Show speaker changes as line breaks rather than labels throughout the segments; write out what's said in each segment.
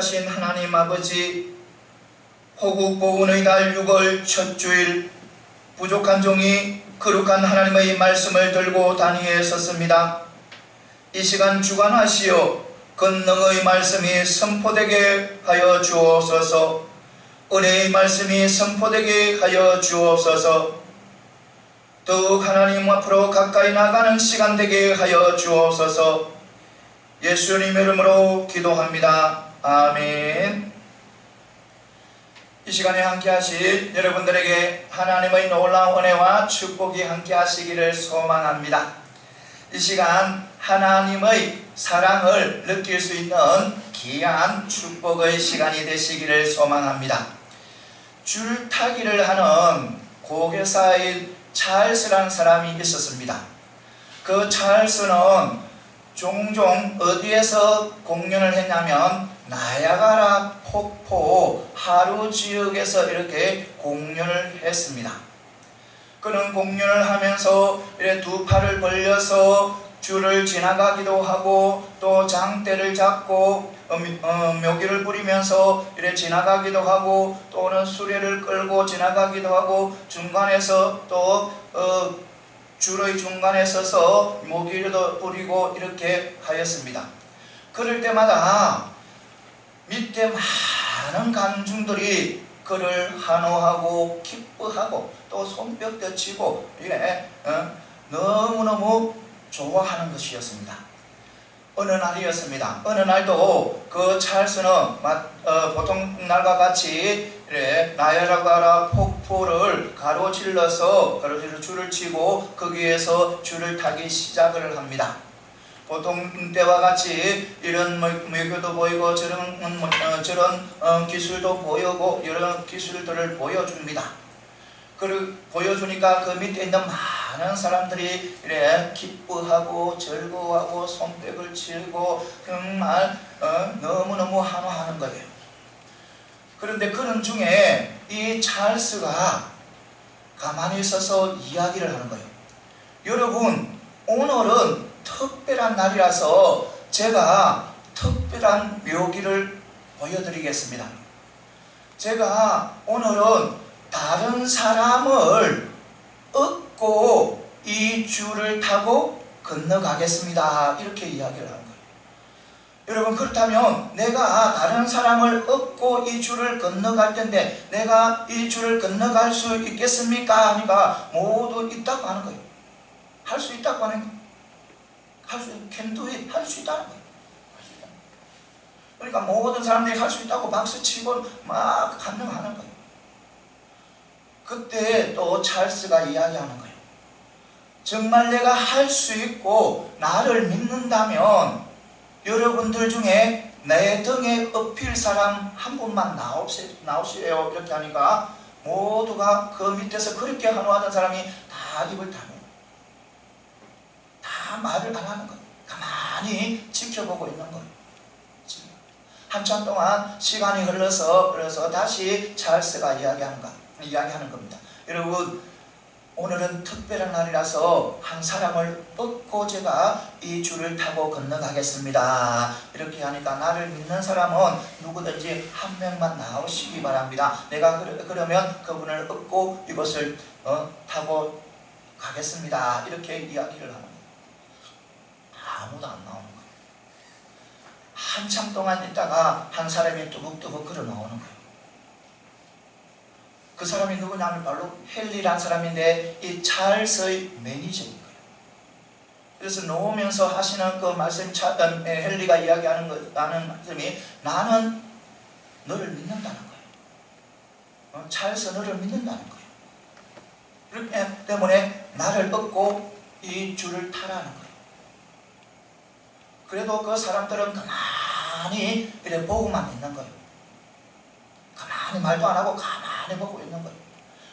자비하신 하나님 아버지, 호국보훈의 달 6월 첫 주일 부족한 종이 거룩한 하나님의 말씀을 들고 단위에 섰습니다. 이 시간 주관하시어 권능의 말씀이 선포되게 하여 주옵소서. 은혜의 말씀이 선포되게 하여 주옵소서. 더욱 하나님 앞으로 가까이 나가는 시간 되게 하여 주옵소서. 예수님 이름으로 기도합니다. 아멘. 이 시간에 함께 하실 여러분들에게 하나님의 놀라운 은혜와 축복이 함께 하시기를 소망합니다. 이 시간 하나님의 사랑을 느낄 수 있는 귀한 축복의 시간이 되시기를 소망합니다. 줄타기를 하는 고개사인 찰스라는 사람이 있었습니다. 그 찰스는 종종 어디에서 공연을 했냐면 나야가라 폭포 하루 지역에서 이렇게 공연을 했습니다. 그는 공연을 하면서 이렇게 두 팔을 벌려서 줄을 지나가기도 하고 또 장대를 잡고 묘기를 부리면서 이렇게 지나가기도 하고 또는 수레를 끌고 지나가기도 하고 중간에서 또 줄의 중간에 서서 묘기를 부리고 이렇게 하였습니다. 그럴 때마다 밑에 많은 관중들이 그를 환호하고 기뻐하고 또 손뼉도 치고 이래 너무너무 좋아하는 것이었습니다. 어느 날이었습니다. 어느 날도 그 찰스는 보통 날과 같이 나야가라 폭포를 가로질러서 줄을 치고 거기에서 줄을 타기 시작을 합니다. 보통 때와 같이 이런 묘교도 보이고 저런 기술도 보이고 여러 기술들을 보여줍니다. 그리고 보여주니까 그 밑에 있는 많은 사람들이 이래 기뻐하고 즐거워하고 손뼉을 치고 정말 너무너무 환호하는 거예요. 그런데 그런 중에 이 찰스가 가만히 있어서 이야기를 하는 거예요. 여러분, 오늘은 특별한 날이라서 제가 특별한 묘기를 보여드리겠습니다. 제가 오늘은 다른 사람을 업고 이 줄을 타고 건너가겠습니다. 이렇게 이야기를 하는 거예요. 여러분, 그렇다면 내가 다른 사람을 업고 이 줄을 건너갈 텐데 내가 이 줄을 건너갈 수 있겠습니까? 하니까 모두 있다고 하는 거예요. 할 수 있다고 하는 거예요. can do it, 할 수 있다는 거예요. 그러니까 모든 사람들이 할 수 있다고 박수치고 막 감명하는 거예요. 그때 또 찰스가 이야기하는 거예요. 정말 내가 할 수 있고 나를 믿는다면 여러분들 중에 내 등에 업힐 사람 한 분만 나오시래요. 이렇게 하니까 모두가 그 밑에서 그렇게 환호하던 사람이 다 입을 다물고 다 말을 안 하는 거예요. 가만히 지켜보고 있는 거예요. 한참 동안 시간이 흘러서 다시 찰스가 이야기하는 겁니다. 여러분, 오늘은 특별한 날이라서 한 사람을 업고 제가 이 줄을 타고 건너가겠습니다. 이렇게 하니까 나를 믿는 사람은 누구든지 한 명만 나오시기 바랍니다. 내가 그러면 그분을 업고 이것을 타고 가겠습니다. 이렇게 이야기를 하는 거예요. 아무도 안 나오는 거예요. 한참 동안 있다가 한 사람이 뚜벅뚜벅 걸어 나오는 거예요. 그 사람이 누구냐면 바로 헨리라는 사람인데 이 찰스의 매니저인 거예요. 그래서 놓으면서 하시는 그 말씀, 헨리가 이야기하는 말씀이 나는 너를 믿는다는 거예요. 찰스 너를 믿는다는 거예요. 그렇기 때문에 나를 업고 이 줄을 타라는 거예요. 그래도 그 사람들은 가만히 이렇게 보고만 있는 거예요. 가만히 말도 안 하고 가만히 보고 있는 거예요.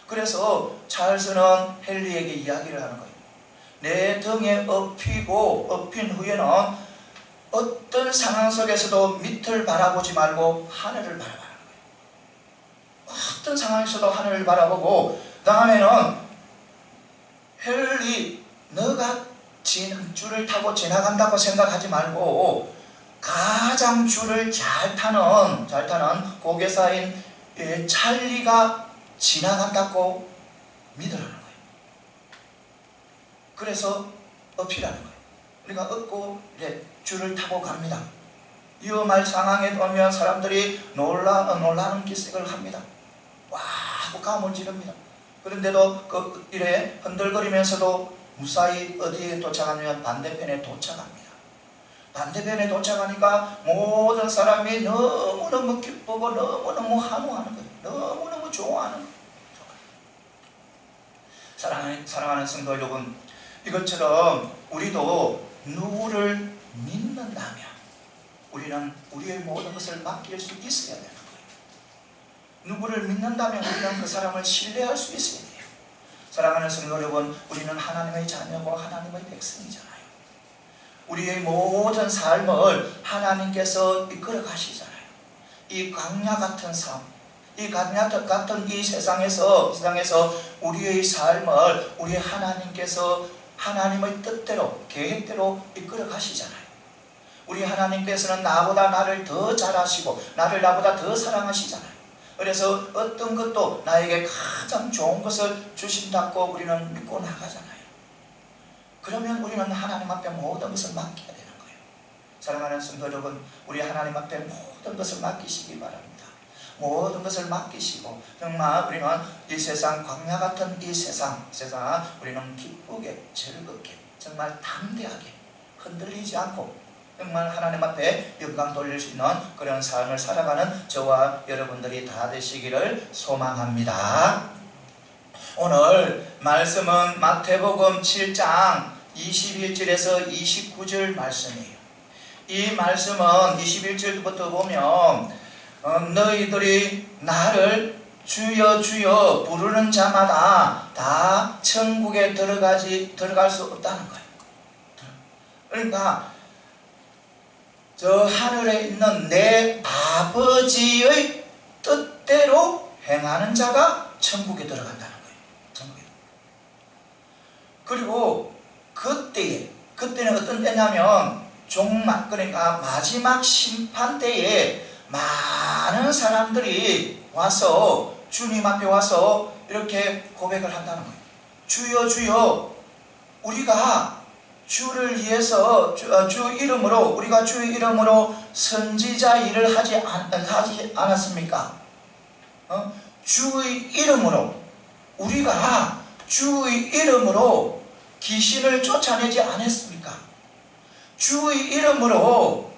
그래서 찰스는 헨리에게 이야기를 하는 거예요. 내 등에 업힌 후에는 어떤 상황 속에서도 밑을 바라보지 말고 하늘을 바라보는 거예요. 어떤 상황에서도 하늘을 바라보고 다음에는 헨리, 너가 줄을 타고 지나간다고 생각하지 말고 가장 줄을 잘 타는 고개사인 찰리가 지나간다고 믿으라는 거예요. 그래서 어필하는 거예요. 우리가 얻고 줄을 타고 갑니다. 위험할 상황에 오면 사람들이 놀라는 기색을 합니다. 와 하고 감을 지릅니다. 그런데도 이래 흔들거리면서도 무사히 어디에 도착하면 반대편에 도착합니다. 반대편에 도착하니까 모든 사람이 너무너무 기쁘고 너무너무 환호하는 거예요. 너무너무 좋아하는 거예요. 사랑하는 성도 여러분, 이것처럼 우리도 누구를 믿는다면 우리는 우리의 모든 것을 맡길 수 있어야 되는 거예요. 누구를 믿는다면 우리는 그 사람을 신뢰할 수 있어야 돼요. 사랑하는 성도 여러분, 우리는 하나님의 자녀고 하나님의 백성이잖아요. 우리의 모든 삶을 하나님께서 이끌어 가시잖아요. 이 광야 같은 삶, 이 광야 같은 이 세상에서 우리의 삶을 우리 하나님께서 하나님의 뜻대로 계획대로 이끌어 가시잖아요. 우리 하나님께서는 나를 더 잘하시고 나보다 더 사랑하시잖아요. 그래서 어떤 것도 나에게 가장 좋은 것을 주신다고 우리는 믿고 나가잖아요. 그러면 우리는 하나님 앞에 모든 것을 맡겨야 되는 거예요. 사랑하는 성도 여러분, 우리 하나님 앞에 모든 것을 맡기시기 바랍니다. 모든 것을 맡기시고 정말 우리는 이 세상 광야 같은 이 세상 우리는 기쁘게 즐겁게 정말 담대하게 흔들리지 않고 정말 하나님 앞에 영광 돌릴 수 있는 그런 삶을 살아가는 저와 여러분들이 다 되시기를 소망합니다. 오늘 말씀은 마태복음 7장 21절에서 29절 말씀이에요. 이 말씀은 21절부터 보면 너희들이 나를 주여 주여 부르는 자마다 다 천국에 들어갈 수 없다는 거예요. 그러니까 저 하늘에 있는 내 아버지의 뜻대로 행하는 자가 천국에 들어간다는 거예요. 천국에. 그리고 그때는 어떤 때냐면 그러니까 마지막 심판 때에 많은 사람들이 와서 주님 앞에 와서 이렇게 고백을 한다는 거예요. 주여 주여, 우리가 주를 위해서 우리가 주의 이름으로 선지자 일을 하지 않았습니까? 주의 이름으로 우리가 주의 이름으로 귀신을 쫓아내지 않았습니까? 주의 이름으로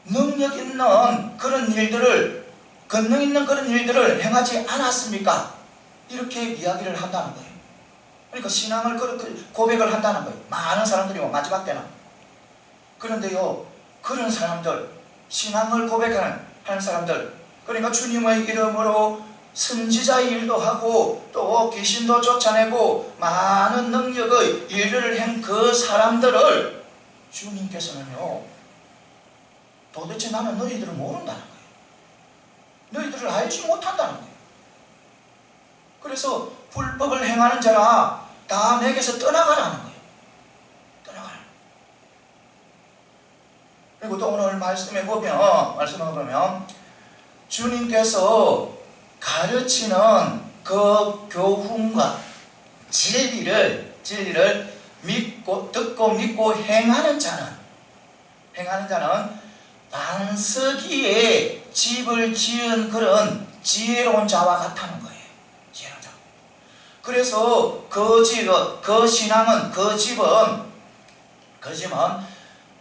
능력 있는 그런 일들을, 권능 있는 그런 일들을 행하지 않았습니까? 이렇게 이야기를 한다는 거예요. 그러니까 신앙을 그렇게 고백을 한다는 거예요. 많은 사람들이 마지막 때는. 그런데요, 그런 사람들, 신앙을 고백하는 사람들, 그러니까 주님의 이름으로 선지자 일도 하고 또 귀신도 쫓아내고 많은 능력의 일을 한 그 사람들을 주님께서는요, 도대체 나는 너희들을 모른다는 거예요. 너희들을 알지 못한다는 거예요. 그래서 불법을 행하는 자라 다 내게서 떠나가라는 거예요. 떠나가라. 그리고 또 오늘 말씀에 보면 주님께서 가르치는 그 교훈과 진리를 듣고 믿고 행하는 자는 반석이에 집을 지은 그런 지혜로운 자와 같다는 거예요. 지혜로운 자. 그래서 그 집은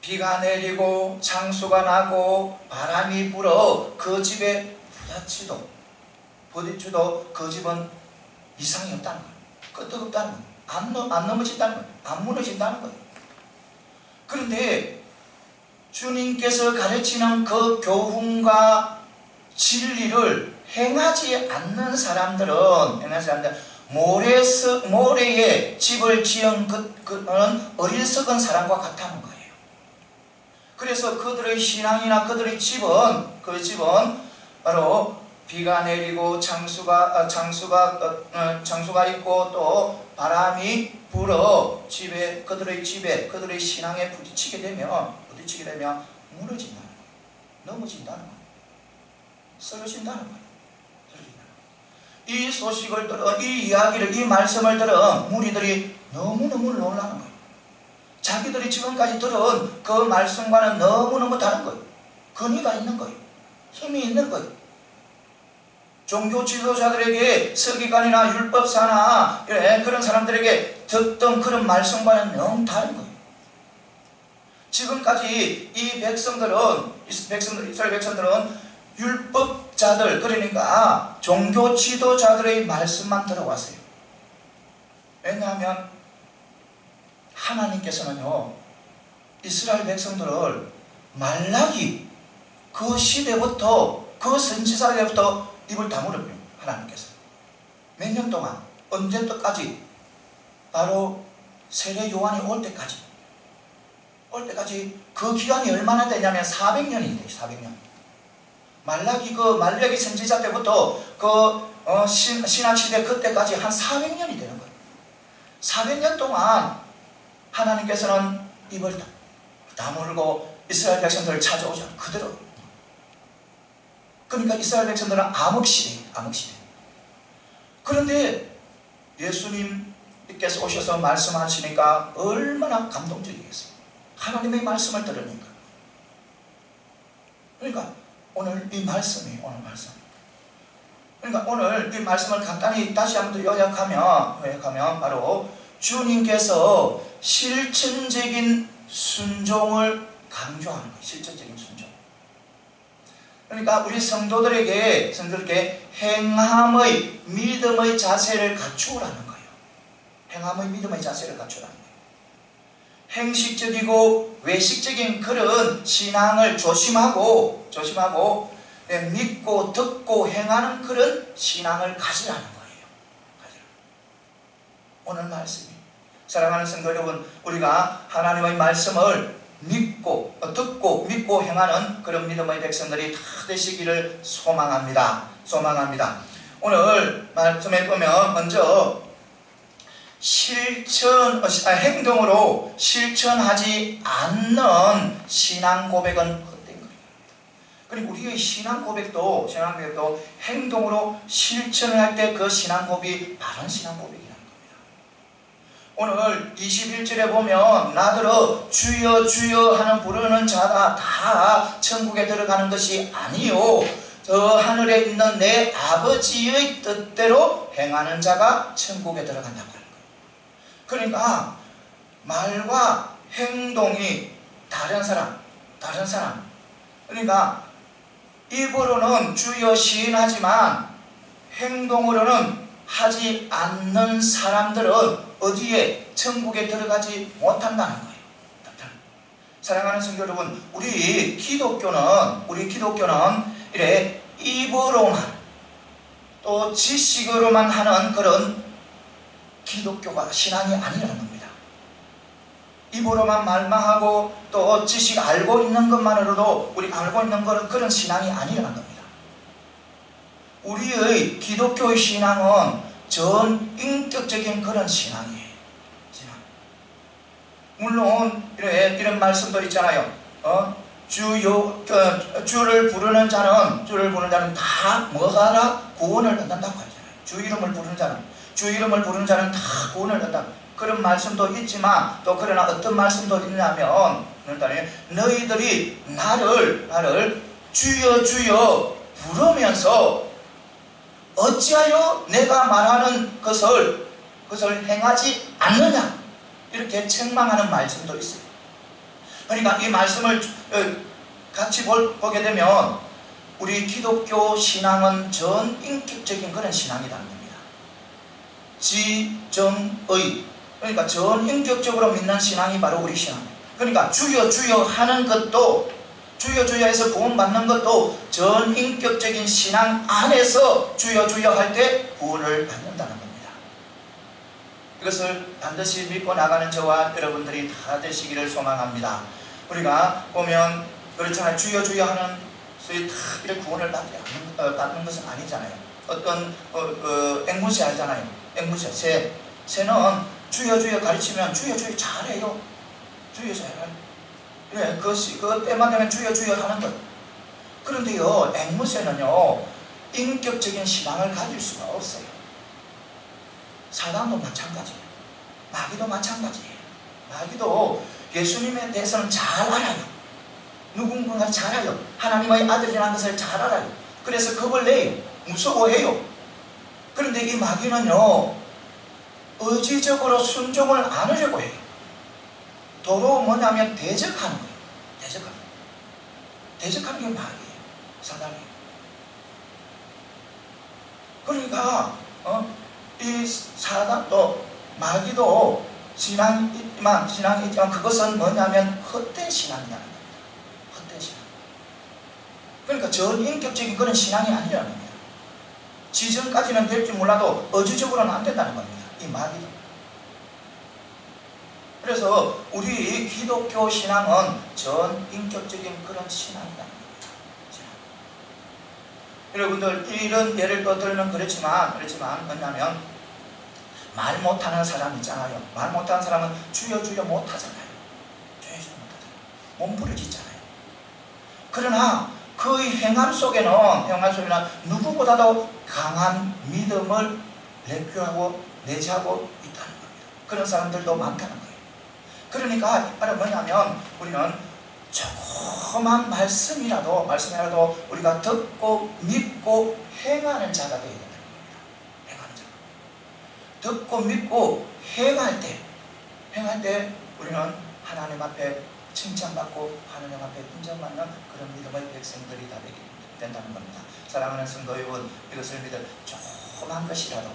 비가 내리고 창수가 나고 바람이 불어 그 집에 부딪혀도 그 집은 이상이 없다는 거예요. 끄떡없다는 거예요. 안 넘어진다는 거예요. 안 무너진다는 거예요. 그런데 주님께서 가르치는 그 교훈과 진리를 행하지 않는 사람들은 모래에 집을 지은 그는 어리석은 사람과 같다는 거예요. 그래서 그들의 신앙이나 그들의 집은 바로 비가 내리고 창수가 있고 또 바람이 불어 그들의 신앙에 부딪히게 되면 부딪히게 되면 무너진다는 거예요. 넘어진다는 거예요. 쓰러진다는 거예요. 이 소식을 들어, 이 이야기를, 이 말씀을 들어 무리들이 너무너무 놀라는 거예요. 자기들이 지금까지 들은 그 말씀과는 너무너무 다른 거예요. 근위가 있는 거예요. 힘이 있는 거예요. 종교 지도자들에게, 서기관이나 율법사나 그런 사람들에게 듣던 그런 말씀과는 너무 다른 거예요. 지금까지 이 백성들은, 이스라엘 백성들은 율법자들, 그러니까 종교 지도자들의 말씀만 들어왔어요. 왜냐하면 하나님께서는요, 이스라엘 백성들을 말라기 그 시대부터, 그 선지자에부터 입을 다물어요. 하나님께서 몇 년 동안, 언제까지? 바로 세례 요한이 올 때까지 그 기간이 얼마나 되냐면 400년이 돼요. 400년. 말라기 선지자 때부터 신학시대 그때까지 한 400년이 되는 거예요. 400년 동안 하나님께서는 입을 다물고 이스라엘 백성들을 찾아오죠. 그대로. 그러니까 이스라엘 백성들은 암흑시대예요. 암흑시대. 그런데 예수님께서 오셔서 말씀하시니까 얼마나 감동적이겠어요. 하나님의 말씀을 들으니까. 그러니까 오늘 이 말씀이, 오늘 말씀. 그러니까 오늘 이 말씀을 간단히 다시 한번 더 요약하면 바로 주님께서 실천적인 순종을 강조하는 거예요. 실천적인 순종. 그러니까 우리 성도들에게 행함의 믿음의 자세를 갖추라는 거예요. 행함의 믿음의 자세를 갖추라는 거예요. 행식적이고 외식적인 그런 신앙을 조심하고 믿고 듣고 행하는 그런 신앙을 가지라는 거예요. 오늘 말씀이, 사랑하는 성도 여러분, 우리가 하나님의 말씀을 듣고 믿고 행하는 그런 믿음의 백성들이 다 되시기를 소망합니다. 오늘 말씀에 보면 먼저 행동으로 실천하지 않는 신앙 고백은 헛된 거예요. 그리고 우리의 신앙 고백도 행동으로 실천을 할 때 그 신앙 고백이 바른 신앙 고백이라는 겁니다. 오늘 21절에 보면 나더러 주여 주여 하는 부르는 자가 다 천국에 들어가는 것이 아니요 저 하늘에 있는 내 아버지의 뜻대로 행하는 자가 천국에 들어간다고. 그러니까 말과 행동이 다른 사람. 그러니까 입으로는 주여 시인하지만 행동으로는 하지 않는 사람들은 어디에? 천국에 들어가지 못한다는 거예요. 사랑하는 성도 여러분, 우리 기독교는 이래 입으로만 또 지식으로만 하는 그런 기독교가 신앙이 아니라는 겁니다. 입으로만 말만 하고 또 지식 알고 있는 것만으로도 우리 알고 있는 것은 그런 신앙이 아니라는 겁니다. 우리의 기독교의 신앙은 전인격적인 그런 신앙이에요. 물론 이런 말씀도 있잖아요. 주를 부르는 자는 다 뭐하라? 구원을 얻는다고 하잖아요. 주 이름을 부르는 자는 다 구원을 얻는다. 그런 말씀도 있지만 또 그러나 어떤 말씀도 있냐면 너희들이 나를 주여 주여 부르면서 어찌하여 내가 말하는 것을 행하지 않느냐 이렇게 책망하는 말씀도 있어요. 그러니까 이 말씀을 같이 보게 되면 우리 기독교 신앙은 전인격적인 그런 신앙이라는 겁니다. 그러니까 전인격적으로 믿는 신앙이 바로 우리 신앙이에요. 그러니까 주여 주여 하는 것도 주여 주여 해서 구원받는 것도 전인격적인 신앙 안에서 주여 주여 할 때 구원을 받는다는 겁니다. 이것을 반드시 믿고 나가는 저와 여러분들이 다 되시기를 소망합니다. 우리가 보면 그렇잖아요. 주여 주여 하는 소위 다 이렇게 구원을 받는 것은 아니잖아요. 어떤 앵무새 알잖아요. 앵무새 새는 주여 주여 가르치면 주여 주여 잘해요. 주여 잘해요. 네, 그 때만 되면 주여 주여 하는 것. 그런데요, 앵무새는요 인격적인 신앙을 가질 수가 없어요. 사단도 마찬가지예요. 마귀도 마찬가지예요. 마귀도 예수님에 대해서는 잘 알아요. 누군가가 잘 알아요. 하나님의 아들이라는 것을 잘 알아요. 그래서 겁을 내요. 무서워해요. 그런데 이 마귀는요 의지적으로 순종을 안 하려고 해요. 도로 뭐냐면 대적하는 거예요. 대적하는 게 마귀예요. 사단이에요. 그러니까 이 사단도 마귀도 신앙이 있지만 그것은 뭐냐면 헛된 신앙이라는 겁니다. 헛된 신앙. 그러니까 전인격적인 그런 신앙이 아니라는 겁니다. 지전까지는 될지 몰라도 의지적으로는 안 된다는 겁니다. 이 마귀도. 그래서 우리 기독교 신앙은 전인격적인 그런 신앙이라는 겁니다. 여러분들 이런 예를 들면 그렇지만 뭐냐면 말 못하는 사람 있잖아요. 말 못하는 사람은 주여 주여 못하잖아요. 주여 주여 못하잖아요. 몸부림치잖아요. 그러나 그 행함 속에는 누구보다도 강한 믿음을 내재하고 있다는 겁니다. 그런 사람들도 많다는 거예요. 그러니까 바로 뭐냐면 우리는 조그만 말씀이라도 우리가 듣고 믿고 행하는 자가 되어야 된다는 겁니다. 행하는 자. 듣고 믿고 행할 때 우리는 하나님 앞에 칭찬받고 하나님 앞에 인정받는 그런 믿음의 백성들이 다 되게 된다는 겁니다. 사랑하는 성도 여러분, 이것을 믿을 조그만 것이라도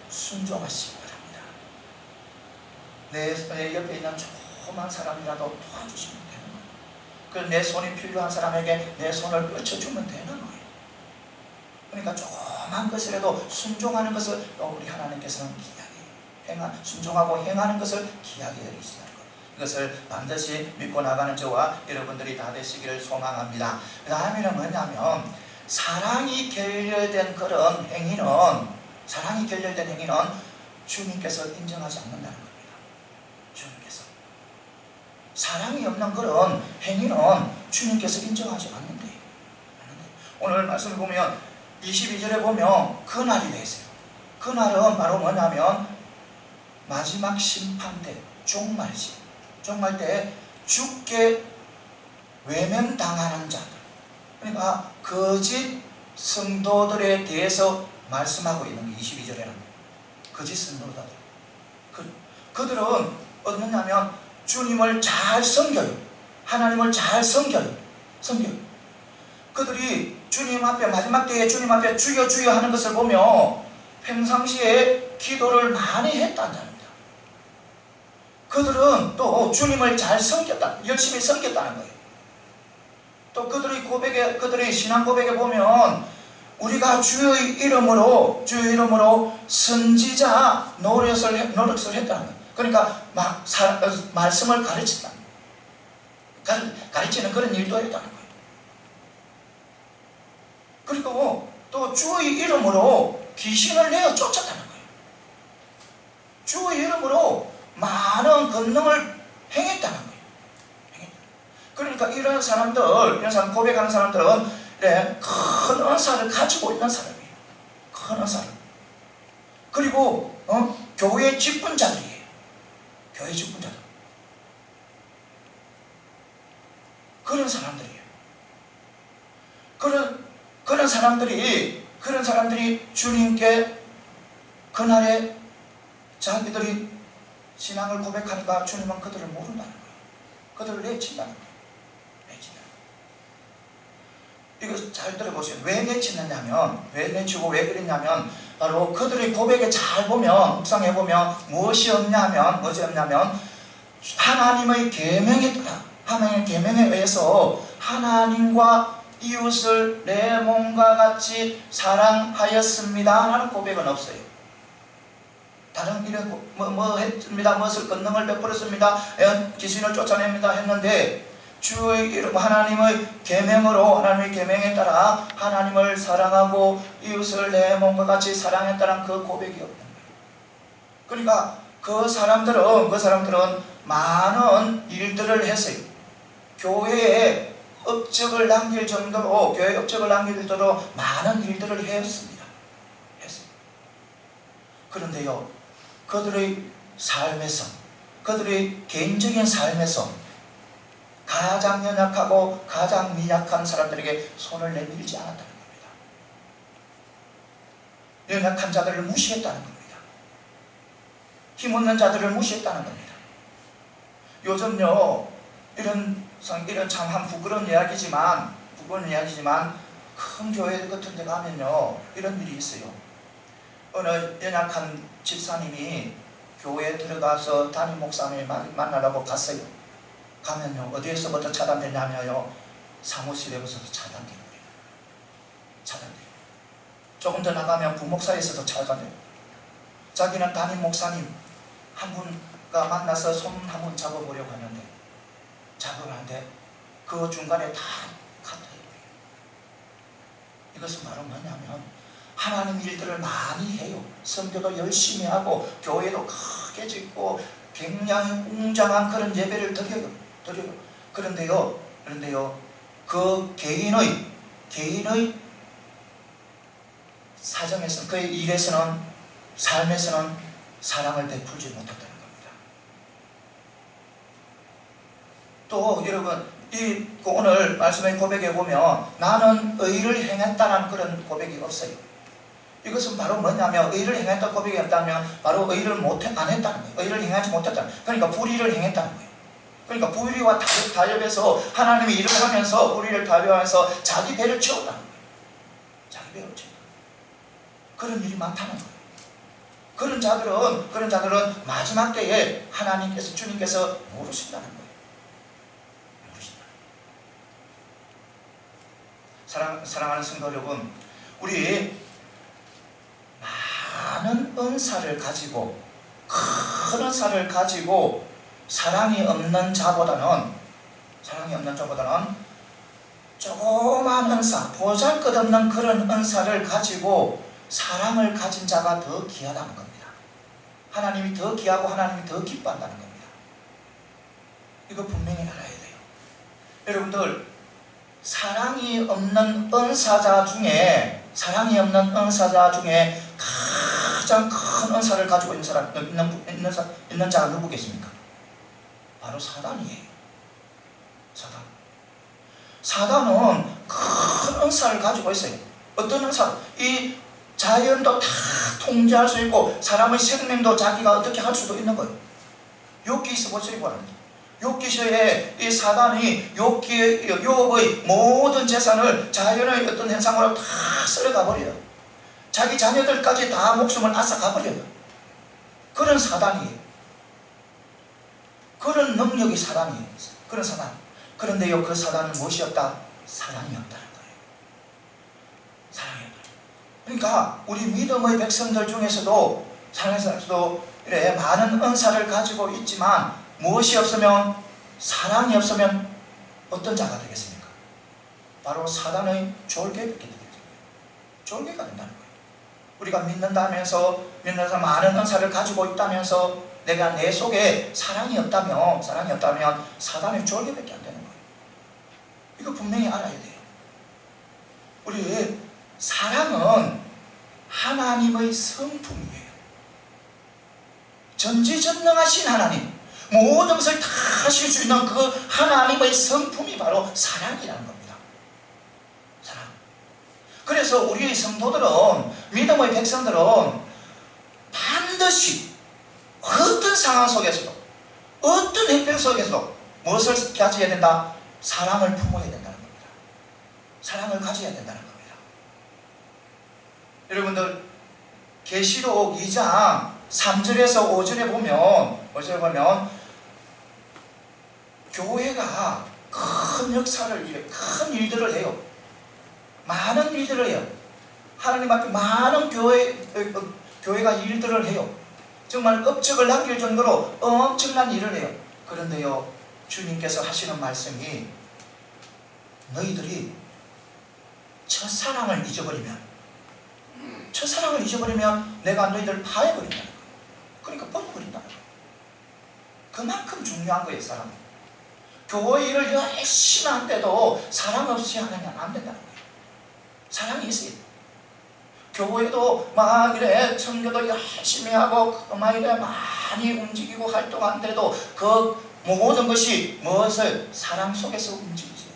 순종하시기 바랍니다. 내 옆에 있는 조그만 사람이라도 도와주시면 되는 거예요. 내 손이 필요한 사람에게 내 손을 뻗쳐주면 되는 거예요. 그러니까 조그만 것이라도 순종하는 것을 우리 하나님께서는 귀하게 순종하고 행하는 것을 귀하게 여기시다는 것. 이것을 반드시 믿고 나가는 저와 여러분들이 다 되시기를 소망합니다. 그 다음에는 뭐냐면 사랑이 결렬된 그런 행위는 주님께서 인정하지 않는다는 겁니다. 주님께서 사랑이 없는 그런 행위는 주님께서 인정하지 않는데요. 오늘 말씀을 보면 22절에 보면 그날이 되세요. 그날은 바로 뭐냐면 마지막 심판 때, 종말 때 죽게 외면당하는 자들, 그러니까 거짓 성도들에 대해서 말씀하고 있는 게 22절에는 거짓 성도들. 그들은 어떻냐면 주님을 잘 섬겨요. 하나님을 잘 섬겨요. 그들이 주님 앞에 마지막 때에 주님 앞에 주여 주여 하는 것을 보며 평상시에 기도를 많이 했다는 자입니다. 그들은 또 주님을 잘 섬겼다, 열심히 섬겼다는 거예요. 또 그들의 신앙 고백에 보면 우리가 주의 이름으로 선지자 노릇을 했다는 거예요. 그러니까 말씀을 가르치는 그런 일도 했다는 거예요. 그리고 또 주의 이름으로 귀신을 내어 쫓았다는 거예요. 주의 이름으로 많은 권능을 행했다는 거예요. 그러니까 이런 사람들 고백하는 사람들은 큰 은사를 가지고 있는 사람이에요. 큰 은사를. 그리고 교회 직분자들이에요. 교회 직분자들. 그런 사람들이에요. 그런 사람들이 주님께 그날에 자기들이 신앙을 고백하니까 주님은 그들을 모른다는 거예요. 그들을 내친다는 거예요. 이거 잘 들어보세요. 왜 내치고 왜 그랬냐면 바로 그들의 고백에 잘 보면 묵상해 보면 무엇이 없냐면 하나님의 계명에 따라 하나님의 계명에 의해서 하나님과 이웃을 내 몸과 같이 사랑하였습니다 하는 고백은 없어요. 다른 이런 했습니다. 무엇을 권능을 베풀었습니다. 귀신을 쫓아냅니다 했는데 주의 이름 하나님의 계명에 따라 하나님을 사랑하고 이웃을 내 몸과 같이 사랑했다는 그 고백이 없는 거예요. 그러니까 그 사람들은 많은 일들을 했어요. 교회에 업적을 남길 정도로, 교회 업적을 남길 정도로 많은 일들을 했습니다. 그런데요, 그들의 삶에서, 그들의 개인적인 삶에서 가장 연약하고 가장 미약한 사람들에게 손을 내밀지 않았다는 겁니다. 연약한 자들을 무시했다는 겁니다. 힘없는 자들을 무시했다는 겁니다. 요즘요, 이런 참 부끄러운 이야기지만 큰 교회 같은 데 가면요, 이런 일이 있어요. 어느 연약한 집사님이 교회에 들어가서 담임 목사님을 만나려고 갔어요. 가면요, 어디에서부터 차단되냐면요, 사무실에서부터 차단돼요. 차단돼요. 조금 더 나가면 부목사에서도 차단돼요. 자기는 담임 목사님 한 분과 만나서 손 한 번 잡아보려고 하는데 그 중간에 다 카트해요. 이것은 바로 뭐냐면 하나님 일들을 많이 해요. 선교도 열심히 하고 교회도 크게 짓고 굉장히 웅장한 그런 예배를 드려요. 그런데요, 그 개인의 사정에서, 그의 일에서는, 삶에서는 사랑을 베풀지 못했다는 겁니다. 또 여러분, 오늘 말씀의 고백에 보면 나는 의를 행했다는 그런 고백이 없어요. 이것은 바로 뭐냐면, 의를 행했다 고백이 없다면 바로 의를 안 했다는 거예요. 의를 행하지 못했다는 거예요. 그러니까 불의를 행했다는 거예요. 그러니까 불의와 타협해서 하나님의 일을 하면서, 불의를 타협하면서 자기 배를 채웠다는 거예요. 자기 배를 채웠다. 그런 일이 많다는 거예요. 그런 자들은 마지막 때에 하나님께서, 주님께서 모르신다는 거예요. 사랑하는 성도 여러분, 우리 많은 은사를 가지고, 큰 은사를 가지고 사랑이 없는 자보다는 조그만 은사, 보잘것없는 그런 은사를 가지고 사랑을 가진 자가 더 귀하다는 겁니다. 하나님이 더 귀하고 하나님이 더 기뻐한다는 겁니다. 이거 분명히 알아야 돼요. 여러분들, 사랑이 없는 은사자 중에 가장 큰 은사를 가지고 있는 자가 누구겠습니까? 바로 사단이에요. 사단은 큰 은사를 가지고 있어요. 어떤 은사? 이 자연도 다 통제할 수 있고 사람의 생명도 자기가 어떻게 할 수도 있는 거예요. 욥기서 보시기 욥기서에 이 사단이 욥의 모든 재산을 자연의 어떤 현상으로 다 쓸어가 버려요. 자기 자녀들까지 다 목숨을 앗아가 버려요. 그런 사단이에요. 그런 능력이 사단이에요. 그런 사단. 그런데요, 그 사단은 무엇이 없다? 사랑이 없다는 거예요. 사랑이 없다. 그러니까 우리 믿음의 백성들 중에서도 이래 많은 은사를 가지고 있지만 무엇이 없으면, 사랑이 없으면 어떤 자가 되겠습니까? 바로 사단의 졸개가 되겠습니다. 졸개가 된다는 거예요. 우리가 믿는다면서 많은 은사를 가지고 있다면서 내가 내 속에 사랑이 없다면 사단의 졸개밖에 안 되는 거예요. 이거 분명히 알아야 돼요. 우리 사랑은 하나님의 성품이에요. 전지전능하신 하나님, 모든 것을 다 하실 수 있는 그 하나님의 성품이 바로 사랑이라는 겁니다. 사랑. 그래서 우리 성도들은, 믿음의 백성들은 반드시 어떤 상황 속에서도, 어떤 형편 속에서도 무엇을 가져야 된다? 사랑을 품어야 된다는 겁니다. 사랑을 가져야 된다는 겁니다. 여러분들, 계시록 2장 3절에서 5절에 보면 교회가 큰 역사를, 큰 일들을 해요. 많은 일들을 해요. 하나님 앞에 많은 교회가 일들을 해요. 정말 업적을 남길 정도로 엄청난 일을 해요. 그런데요, 주님께서 하시는 말씀이, 너희들이 첫사랑을 잊어버리면 내가 너희들을 파해버린다는 거예요. 그러니까 버려버린다는 거예요. 그만큼 중요한 거예요, 사랑은. 교회 일을 열심히 하는데도 사랑 없이 하면 안 된다는 거예요. 사랑이 있어야 돼요. 교회도 막 이래 선교도 열심히 하고 막 이래 많이 움직이고 활동하는데도 그 모든 것이 무엇을 사랑 속에서 움직이지.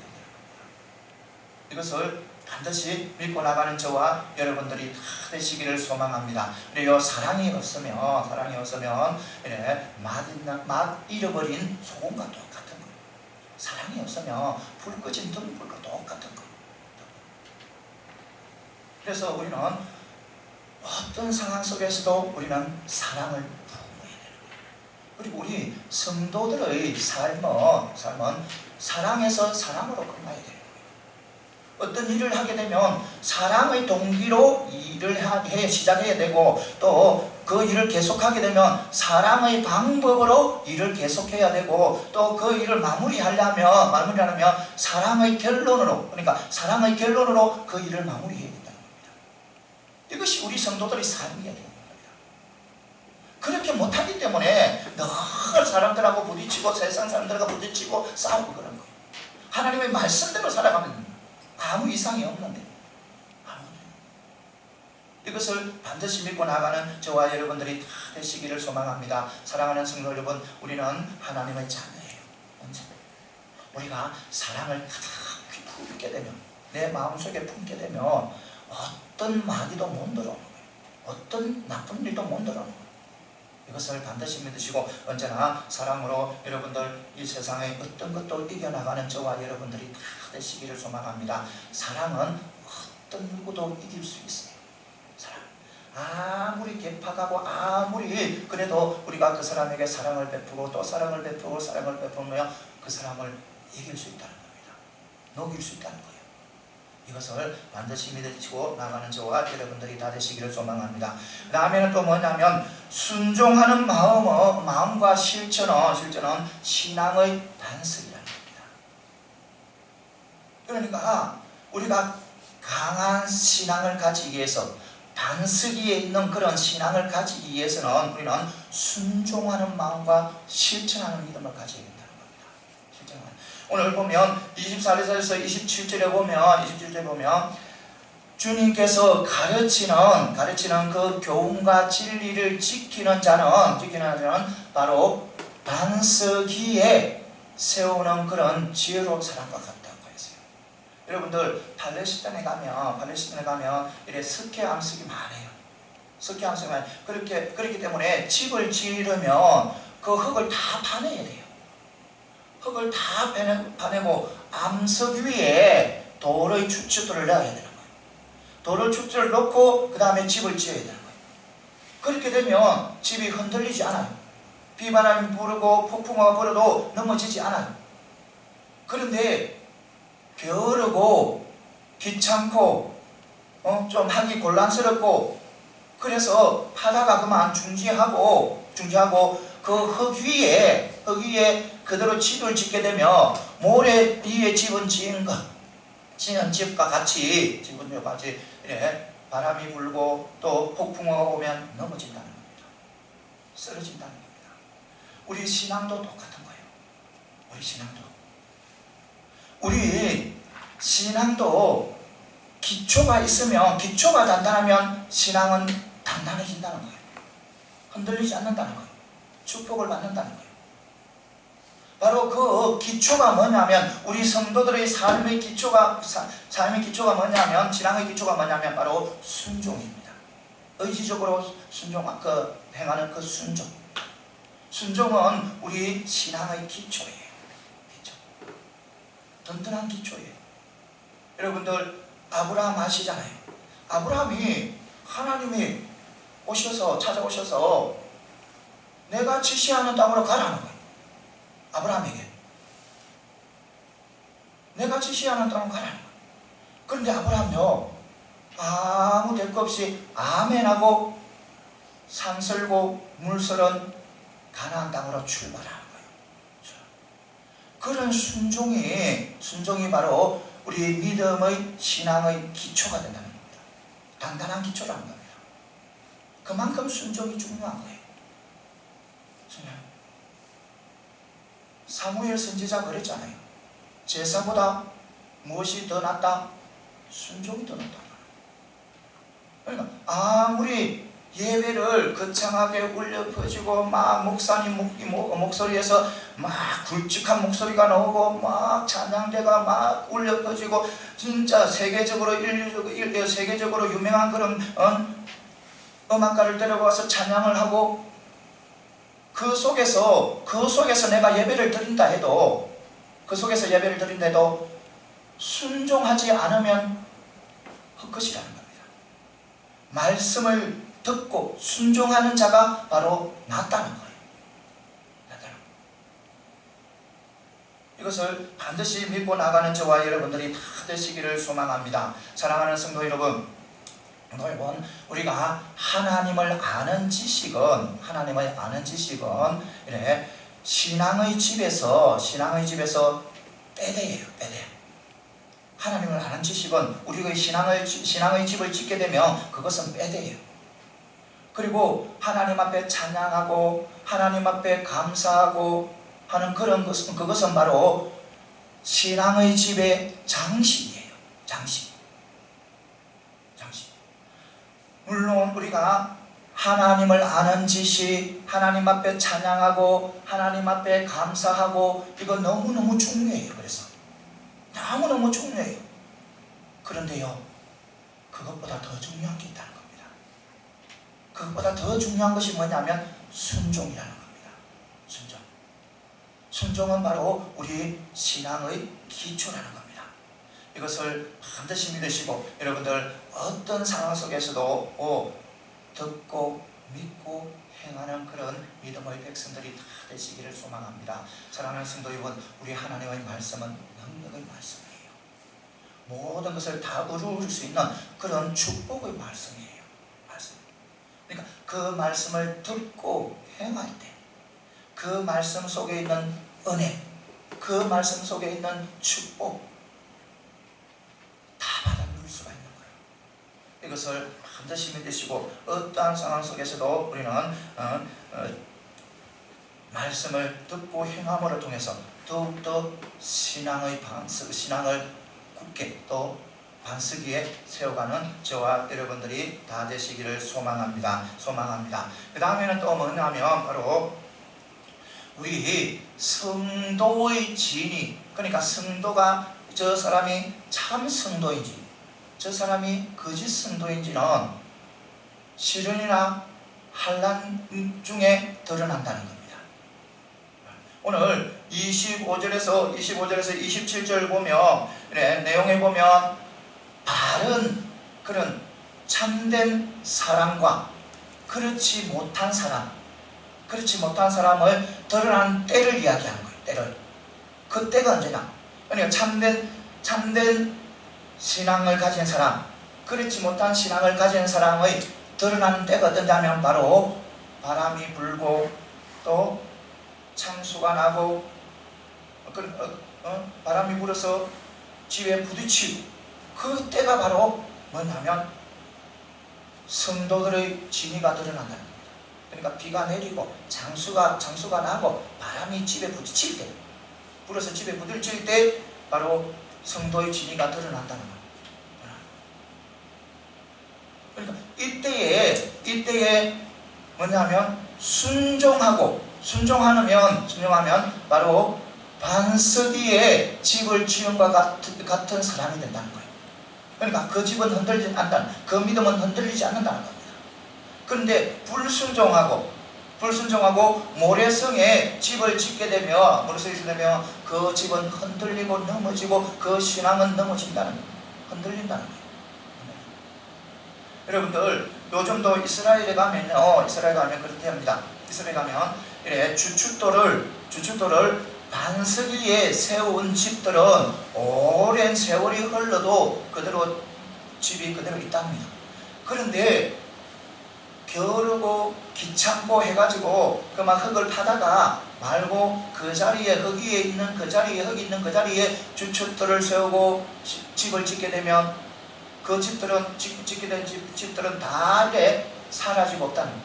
이것을 반드시 믿고 나가는 저와 여러분들이 다 되시기를 소망합니다. 그리고 사랑이 없으면 이래 맛 잃어버린 소금과 똑같은 거예요. 사랑이 없으면 불 꺼진 등불과 똑같은 거예요. 그래서 우리는 어떤 상황 속에서도 우리는 사랑을 품어야 되는 거예요. 그리고 우리 성도들의 삶은 사랑에서 사랑으로 끝나야 돼요. 어떤 일을 하게 되면 사랑의 동기로 일을 시작해야 되고, 또 그 일을 계속하게 되면 사랑의 방법으로 일을 계속해야 되고, 또 그 일을 마무리하려면 사랑의 결론으로, 그러니까 사랑의 결론으로 그 일을 마무리해야 된다는 겁니다. 이것이 우리 성도들의 삶이어야 되는 겁니다. 그렇게 못하기 때문에 늘 사람들하고 부딪히고 세상 사람들과 부딪히고 싸우고 그런 거예요. 하나님의 말씀대로 살아가면 아무 이상이 없는데, 이것을 반드시 믿고 나가는 저와 여러분들이 다 되시기를 소망합니다. 사랑하는 성도 여러분, 우리는 하나님의 자녀예요. 언제? 우리가 사랑을 가득히 품게 되면, 내 마음속에 품게 되면 어떤 마귀도 못 들어오는 거예요. 어떤 나쁜 일도 못 들어오는 거예요. 이것을 반드시 믿으시고 언제나 사랑으로 여러분들 이 세상의 어떤 것도 이겨나가는 저와 여러분들이 다 되시기를 소망합니다. 사랑은 어떤 누구도 이길 수 있어요. 사랑. 아무리 개파가고 아무리 그래도 우리가 그 사람에게 사랑을 베푸고 또 사랑을 베푸며 그 사람을 이길 수 있다는 겁니다. 녹일 수 있다는 거예요. 이것을 반드시 믿으시고 나가는 저와 여러분들이 다 되시기를 소망합니다. 그 다음에는 또 뭐냐면 순종하는 마음과 실천은 신앙의 반석이라는 겁니다. 그러니까 우리가 강한 신앙을 가지기 위해서, 반석 위에 있는 그런 신앙을 가지기 위해서는 우리는 순종하는 마음과 실천하는 믿음을 가져야 된다는 겁니다. 오늘 보면 24절에서 27절에 보면 주님께서 가르치는 그 교훈과 진리를 지키는 자는 바로 반석 위에 세우는 그런 지혜로운 사람과 같다고 했어요. 여러분들 팔레스타인에 가면 이래 석회 암석이 많아요. 석회 암석이 많아요. 그렇기 때문에 집을 지으려면 그 흙을 다 파내야 돼요. 흙을 다 파내고 암석 위에 돌의 추측들을 넣어야 되는 거예요. 돌의 추측을 넣고 그 다음에 집을 지어야 되는 거예요. 그렇게 되면 집이 흔들리지 않아요. 비바람이 불고 폭풍우가 불어도 넘어지지 않아요. 그런데 게으르고 귀찮고 좀 하기 곤란스럽고, 그래서 하다가 그만 중지하고 그 흙 위에 그대로 집을 짓게 되면 모래 위에 지은 집과 같이 이래 바람이 불고 또 폭풍우가 오면 넘어진다는 겁니다. 쓰러진다는 겁니다. 우리 신앙도 똑같은 거예요. 우리 신앙도 기초가 있으면, 기초가 단단하면 신앙은 단단해진다는 거예요. 흔들리지 않는다는 거예요. 축복을 받는다는 거예요. 바로 그 기초가 뭐냐면, 우리 성도들의 삶의 기초가 뭐냐면, 신앙의 기초가 뭐냐면 바로 순종입니다. 의지적으로 행하는 그 순종. 순종은 우리 신앙의 기초예요. 든든한 기초예요. 여러분들 아브라함 아시잖아요. 아브라함이 하나님이 찾아오셔서 내가 지시하는 땅으로 가라는 거예요. 아브라함에게 내가 지시하는 땅으로 가라는 거예요. 그런데 아브라함요, 아무 대가 없이 아멘하고 산설고 물설은 가나안 땅으로 출발하는 거예요. 그런 순종이 바로 우리의 믿음의 신앙의 기초가 된다는 겁니다. 단단한 기초라는 겁니다. 그만큼 순종이 중요한 거예요. 사무엘 선지자가 그랬잖아요. 제사보다 무엇이 더 낫다? 순종이 더 낫다. 그러니까 아무리 예배를 거창하게 울려 퍼지고 막 목사님 목소리에서 막 굵직한 목소리가 나오고 막 찬양대가 막 울려 퍼지고 진짜 세계적으로 세계적으로 유명한 그런 음악가를 데려와서 찬양을 하고 그 속에서 내가 예배를 드린다 해도 순종하지 않으면 헛것이라는 겁니다. 말씀을 듣고 순종하는 자가 바로 낫다는 거예요. 이것을 반드시 믿고 나가는 저와 여러분들이 다 되시기를 소망합니다. 사랑하는 성도 여러분, 우리가 하나님을 아는 지식은 이래 신앙의 집에서 빼대예요. 하나님을 아는 지식은 우리의 신앙의 집을 짓게 되면 그것은 빼대예요. 그리고 하나님 앞에 찬양하고 하나님 앞에 감사하고 하는 그것은 바로 신앙의 집의 장식이에요. 장식. 물론 우리가 하나님을 아는 지식, 하나님 앞에 찬양하고 하나님 앞에 감사하고 이거 너무너무 중요해요. 그래서 너무너무 중요해요. 그런데요, 그것보다 더 중요한 게 있다는 겁니다. 그것보다 더 중요한 것이 뭐냐면 순종이라는 겁니다. 순종은 바로 우리 신앙의 기초라는 겁니다. 이것을 반드시 믿으시고 여러분들 어떤 상황 속에서도 듣고 믿고 행하는 그런 믿음의 백성들이 다 되시기를 소망합니다. 사랑하는 성도 여러분, 우리 하나님의 말씀은 능력의 말씀이에요. 모든 것을 다 이룰 수 있는 그런 축복의 말씀이에요. 그러니까 그 말씀을 듣고 행할 때 그 말씀 속에 있는 은혜, 그 말씀 속에 있는 축복 다 받아 누릴 수가 있는 거예요. 이것을 반드시 믿으시고 어떠한 상황 속에서도 우리는 말씀을 듣고 행함으로 통해서 더욱더 신앙을 굳게 또 반석위에 세워가는 저와 여러분들이 다 되시기를 소망합니다. 그 다음에는 또 뭐냐면 바로 우리 성도의 진위, 그러니까 성도가 저 사람이 참 성도인지 저 사람이 거짓 성도인지는 시련이나 환난 중에 드러난다는 겁니다. 오늘 25절에서 27절 보면 내용에 보면 바른 그런 참된 사람과 그렇지 못한 사람을 드러난 때를 이야기하는 거예요. 때를. 그 때가 언제냐? 그러니까 참된 신앙을 가진 사람, 그렇지 못한 신앙을 가진 사람의 드러나는 때가 어떠냐면 바로 바람이 불고 또 창수가 나고 바람이 불어서 집에 부딪히고 그 때가 바로 뭐냐면 성도들의 진위가 드러난다는 겁니다. 그러니까 비가 내리고 장수가 나고 바람이 집에 부딪힐 때, 불어서 집에 부딪힐 때 바로 성도의 진위가 드러난다는 겁니다. 그러니까 이때에 뭐냐면 순종하면 바로 반석 위에 집을 지은 것 같은 사람이 된다는 거예요. 그러니까 그 집은 흔들리지 않는다, 그 믿음은 흔들리지 않는다는 겁니다. 그런데 불순종하고 모래성에 집을 짓게 되면 그 집은 흔들리고 넘어지고 그 신앙은 흔들린다는 거예요. 여러분들 요즘도 이스라엘에 가면 그렇게 합니다. 이스라엘에 가면 이래 주춧돌을 반석 위에 세운 집들은 오랜 세월이 흘러도 집이 그대로 있답니다. 그런데 겨루고 귀찮고 해가지고 그 막 흙을 파다가 말고 그 자리에 흙이 있는 그 자리에 주춧돌을 세우고 집을 짓게 되면 그 집들은 짓게 된 집들은 다 이래 사라지고 없다는 거예요.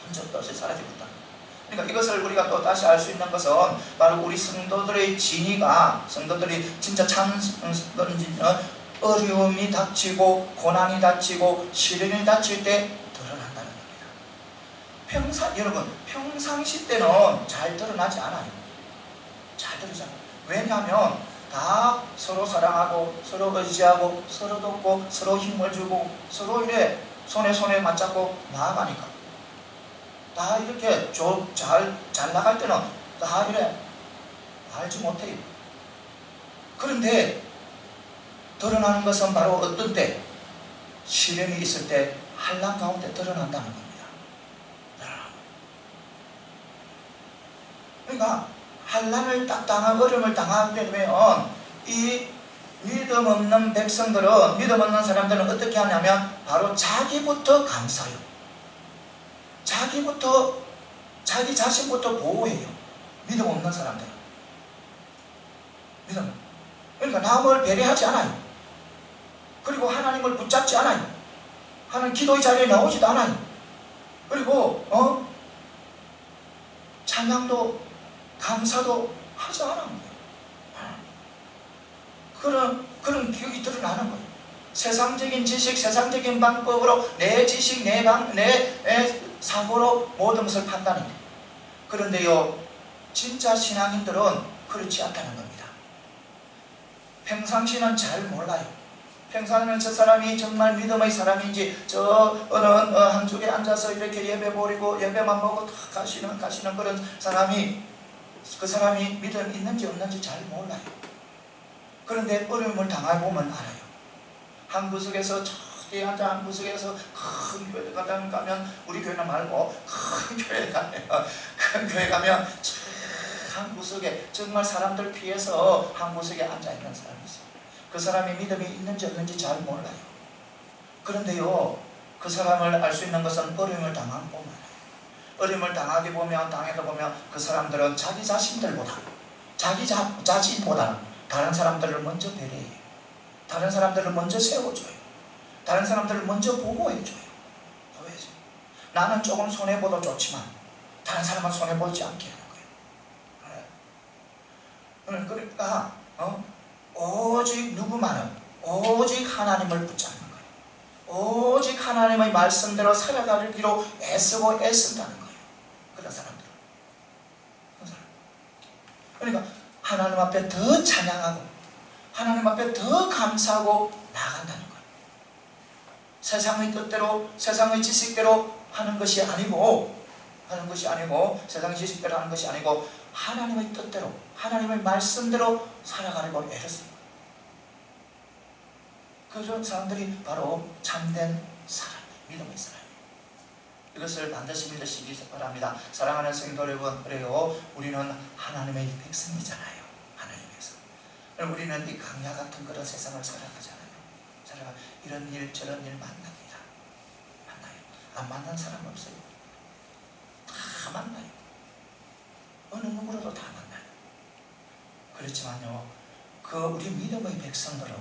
흔적도 없이 사라지고 있다는 거예요. 그러니까 이것을 우리가 또 다시 알 수 있는 것은 바로 우리 성도들의 진의가, 성도들이 진짜 참 성도인지는 어려움이 닥치고 고난이 닥치고 시련이 닥칠 때 드러난다는 겁니다. 여러분 평상시 때는 잘 드러나지 않아요. 잘 드러나지 않아요. 왜냐하면 다 서로 사랑하고 서로 의지하고 서로 돕고 서로 힘을 주고 서로 이래 손에 맞잡고 나아가니까 다 이렇게 잘 나갈 때는 다 이래 알지 못해요. 그런데 드러나는 것은 바로 어떤 때? 시련이 있을 때 환난 가운데 드러난다는 겁니다. 그러니까 환난을 딱 당하고 어려움을 당하게 되면 이 믿음 없는 백성들은, 믿음 없는 사람들은 어떻게 하냐면 바로 자기부터 감싸요. 자기 자신부터 보호해요. 믿음 없는 사람들은. 그러니까 남을 배려하지 않아요. 그리고 하나님을 붙잡지 않아요. 하나님 기도의 자리에 나오지도 않아요. 그리고 찬양도 감사도 하지 않아요. 그런 기억이 드러나는 거예요. 세상적인 지식, 세상적인 방법으로 내 지식, 내 사고로 모든 것을 판단해요. 그런데요, 진짜 신앙인들은 그렇지 않다는 겁니다. 평상시는 잘 몰라요. 평상시는 저 사람이 정말 믿음의 사람인지, 저 어느 한쪽에 앉아서 이렇게 예배 보리고 예배만 보고 가시는 그런 사람이, 그 사람이 믿음 있는지 없는지 잘 몰라요. 그런데 어려움을 당해보면 알아요. 한 구석에서 저기 앉아 한 구석에서 큰 교회 가면, 우리 교회는 말고 큰 교회 가면 한 구석에 정말 사람들 피해서 한 구석에 앉아있는 사람이 있어요. 그 사람이 믿음이 있는지 없는지 잘 몰라요. 그런데요, 그 사람을 알 수 있는 것은 어려움을 당하고 보면 알아요. 어려움을 당하게 보면, 당해도 보면 그 사람들은 자기 자신보다는 다른 사람들을 먼저 배려해요. 다른 사람들을 먼저 세워줘요. 다른 사람들을 먼저 보호해줘요. 보호해줘요. 나는 조금 손해보도 좋지만 다른 사람은 손해보지 않게 하는 거예요. 그러니까 오직 누구만은 오직 하나님을 붙잡는 거예요. 오직 하나님의 말씀대로 살아가기로 애쓴다는 거예요. 그런 사람들은. 그러니까 하나님 앞에 더 찬양하고 하나님 앞에 더 감사하고 나아간다는 거예요. 세상의 뜻대로, 세상의 지식대로 하는 것이 아니고, 세상의 지식대로 하는 것이 아니고 하나님의 뜻대로, 하나님의 말씀대로 살아가려고 애를 씁니다. 그런 사람들이 바로 참된 사람, 믿음의 사람. 이것을 반드시 믿으시기 바랍니다. 사랑하는 성도 여러분, 그래요, 우리는 하나님의 백성이잖아요. 하나님의 백성. 우리는 이 강야 같은 그런 세상을 살아가잖아요. 이런 일 저런 일 만납니다. 만나요. 안 만난 사람 없어요. 다 만나요. 어느 누구라도 다 만나요. 그렇지만요, 우리 믿음의 백성들은,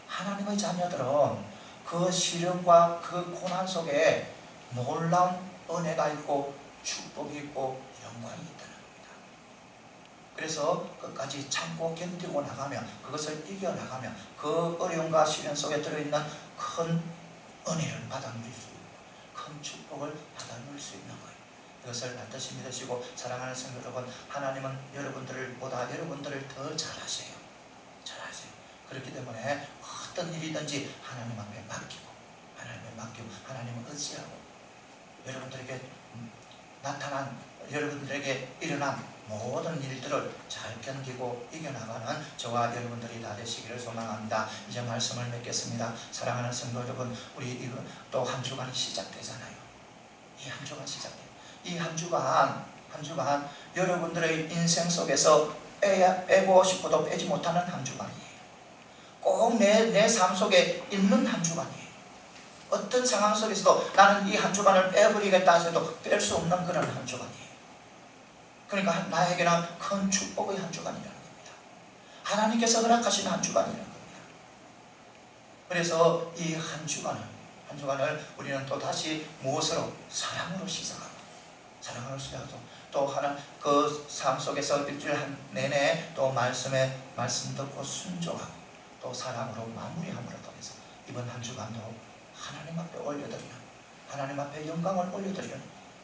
하나님의 자녀들은 그 시련과 그 고난 속에 놀라운 은혜가 있고 축복이 있고 영광이 있다는 겁니다. 그래서 끝까지 참고 견디고 나가면, 그것을 이겨나가면 그 어려움과 시련 속에 들어있는 큰 은혜를 받아 누릴 수 있고 큰 축복을 받아 누릴 수 있는 거예요. 이것을 반드시 믿으시고, 사랑하는 성도 여러분, 하나님은 여러분들을 더 잘하세요. 그렇기 때문에 어떤 일이든지 하나님 앞에 맡기고 하나님을 의지하고, 여러분들에게 일어난 모든 일들을 잘 견디고 이겨나가는 저와 여러분들이 다 되시기를 소망합니다. 이제 말씀을 맺겠습니다. 사랑하는 성도 여러분, 우리 또 한 주간이 시작되잖아요. 이 한 주간 시작돼요. 이 한 주간 여러분들의 인생 속에서 빼고 싶어도 빼지 못하는 한 주간이에요. 꼭 내 삶 속에 있는 한 주간이에요. 어떤 상황 속에서도 나는 이 한 주간을 빼버리겠다 해도 뺄 수 없는 그런 한 주간이에요. 그러니까 나에게는 큰 축복의 한 주간이라는 겁니다. 하나님께서 허락하시는 한 주간이라는 겁니다. 그래서 이 한 주간을 우리는 또 다시 무엇으로? 사랑으로 시작하고 또 하나 그 삶 속에서 일주일 내내 또 말씀 듣고 순종하고 또 사랑으로 마무리함으로 통해서 이번 한 주간도 하나님 앞에 올려드리는, 하나님 앞에 영광을 올려드리는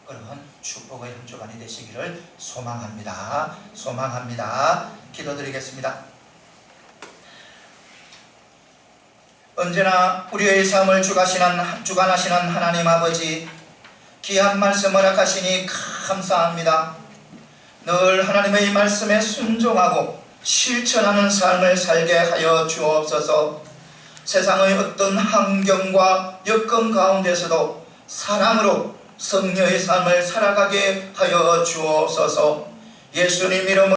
그런 축복의 한 주간이 되시기를 소망합니다. 기도드리겠습니다. 언제나 우리의 삶을 주관하시는 하나님 아버지, 귀한 말씀 허락하시니 감사합니다. 늘 하나님의 말씀에 순종하고 실천하는 삶을 살게 하여 주옵소서. 세상의 어떤 환경과 여건 가운데서도 사랑으로 성녀의 삶을 살아가게 하여 주옵소서. 예수님 이름으로